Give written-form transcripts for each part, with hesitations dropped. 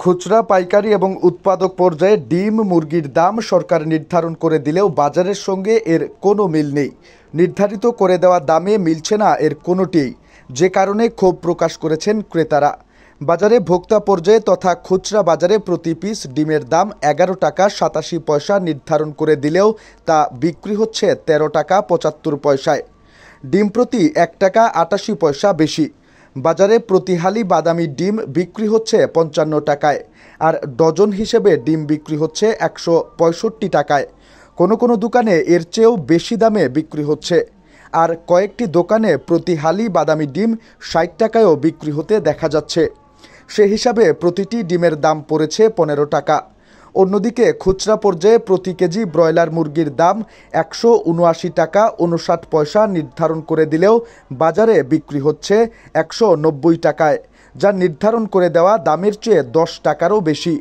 খুচরা, পাইকারি এবং উৎপাদক পর্যায়ে ডিম, মুরগির দাম সরকার নির্ধারণ করে দিলেও বাজারের সঙ্গে এর কোনো মিল নেই। নির্ধারিত করে দেওয়া দামে মিলছে না এর কোনোটিই, যে কারণে ক্ষোভ প্রকাশ করেছেন ক্রেতারা। বাজারে ভোক্তা পর্যায়ে তথা খুচরা বাজারে প্রতি পিস ডিমের দাম 11 টাকা 87 পয়সা নির্ধারণ করে দিলেও তা বিক্রি হচ্ছে 13 টাকা 75 পয়সায়। ডিম প্রতি 1 টাকা 88 পয়সা বেশি। বাজারে প্রতি হালি বাদামি ডিম বিক্রি হচ্ছে 55 টাকায়, আর ডজন হিসেবে ডিম বিক্রি হচ্ছে 165 টাকায়। কোনো কোনো দোকানে এর চেয়েও বেশি দামে বিক্রি হচ্ছে, আর কয়েকটি দোকানে প্রতি হালি বাদামি ডিম 60 টাকায়ও বিক্রি হতে দেখা যাচ্ছে। সে হিসাবে প্রতিটি ডিমের দাম পড়েছে 15 টাকা। অন্যদিকে খুচরা পর্যায়ে প্রতি কেজি ব্রয়লার মুরগির দাম 179 টাকা 59 পয়সা নির্ধারণ করে দিলেও বাজারে বিক্রি হচ্ছে 190 টাকায়, যা নির্ধারণ করে দেওয়া দামের চেয়ে 10 টাকারও বেশি।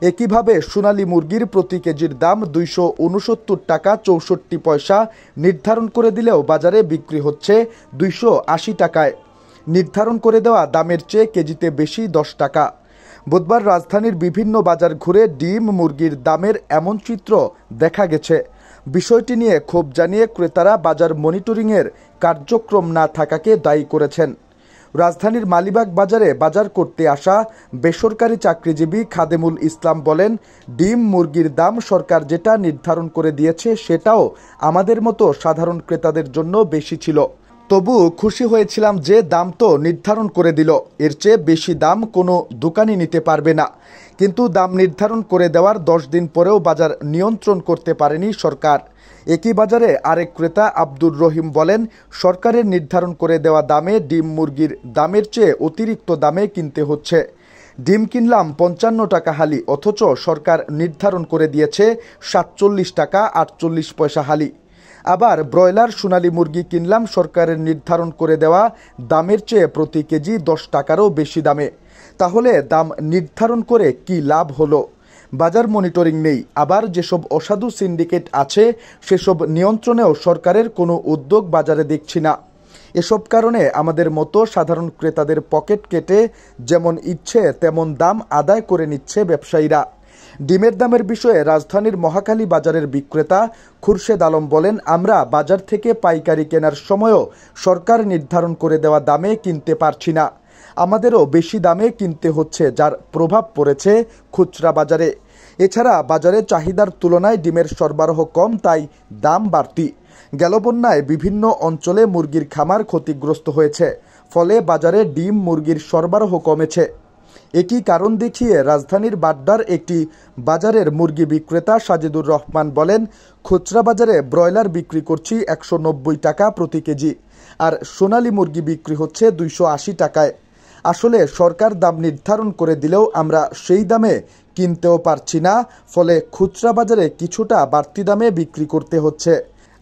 একইভাবে সোনালী মুরগির প্রতি কেজির দাম 269 টাকা 64 পয়সা নির্ধারণ করে দিলেও বাজারে বিক্রি হচ্ছে 280 টাকায়। নির্ধারণ করে দেওয়া দামের চেয়ে কেজিতে বেশি 10 টাকা। বুধবার রাজধানীর বিভিন্ন বাজার ঘুরে ডিম, মুরগির দামের এমন চিত্র দেখা গেছে। বিষয়টি নিয়ে ক্ষোভ জানিয়ে ক্রেতারা বাজার মনিটরিংয়ের কার্যক্রম না থাকাকে দায়ী করেছেন। রাজধানীর মালিবাগ বাজারে বাজার করতে আসা বেসরকারি চাকরিজীবী খাদেমুল ইসলাম বলেন, ডিম, মুরগির দাম সরকার যেটা নির্ধারণ করে দিয়েছে সেটাও আমাদের মতো সাধারণ ক্রেতাদের জন্য বেশি ছিল। তবু খুশি হয়েছিলাম যে দাম তো নির্ধারণ করে দিল, এর চেয়ে বেশি দাম কোনো দোকানই নিতে পারবে না। কিন্তু দাম নির্ধারণ করে দেওয়ার 10 দিন পরেও বাজার নিয়ন্ত্রণ করতে পারেনি সরকার। একই বাজারে আরেক ক্রেতা আব্দুর রহিম বলেন, সরকারের নির্ধারণ করে দেওয়া দামে ডিম, মুরগির দামের চেয়ে অতিরিক্ত দামে কিনতে হচ্ছে। ডিম কিনলাম 55 টাকা হালি, অথচ সরকার নির্ধারণ করে দিয়েছে 47 টাকা 48 পয়সা হালি। আবার ব্রয়লার সোনালী মুরগি কিনলাম সরকারের নির্ধারণ করে দেওয়া দামের চেয়ে প্রতি কেজি 10 টাকারও বেশি দামে। তাহলে দাম নির্ধারণ করে কি লাভ হলো? বাজার মনিটরিং নেই। আবার যেসব অসাধু সিন্ডিকেট আছে সেসব নিয়ন্ত্রণেও সরকারের কোনো উদ্যোগ বাজারে দেখছি না। এসব কারণে আমাদের মতো সাধারণ ক্রেতাদের পকেট কেটে যেমন ইচ্ছে তেমন দাম আদায় করে নিচ্ছে ব্যবসায়ীরা। ডিমের দামের বিষয়ে রাজধানীর মহাখালী বাজারের বিক্রেতা খুরশেদ আলম বলেন, আমরা বাজার থেকে পাইকারি কেনার সময়ও সরকার নির্ধারণ করে দেওয়া দামে কিনতে পারছি না। আমাদেরও বেশি দামে কিনতে হচ্ছে, যার প্রভাব পড়েছে খুচরা বাজারে। এছাড়া বাজারে চাহিদার তুলনায় ডিমের সরবরাহ কম, তাই দাম বাড়তি। গেল বন্যায় বিভিন্ন অঞ্চলে মুরগির খামার ক্ষতিগ্রস্ত হয়েছে, ফলে বাজারে ডিম, মুরগির সরবরাহ কমেছে। একই কারণ দেখিয়ে রাজধানীর বাড্ডার একটি বাজারের মুরগি বিক্রেতা সাজিদুর রহমান বলেন, খুচরা বাজারে ব্রয়লার বিক্রি করছি 190 টাকা প্রতি কেজি, আর সোনালী মুরগি বিক্রি হচ্ছে 280 টাকায়। আসলে সরকার দাম নির্ধারণ করে দিলেও আমরা সেই দামে কিনতেও পারছি না, ফলে খুচরা বাজারে কিছুটা বাড়তি দামে বিক্রি করতে হচ্ছে।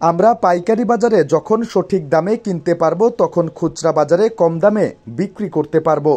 আমরা পাইকারি বাজারে যখন সঠিক দামে কিনতে পারবো তখন খুচরা বাজারে কম দামে বিক্রি করতে পারবো।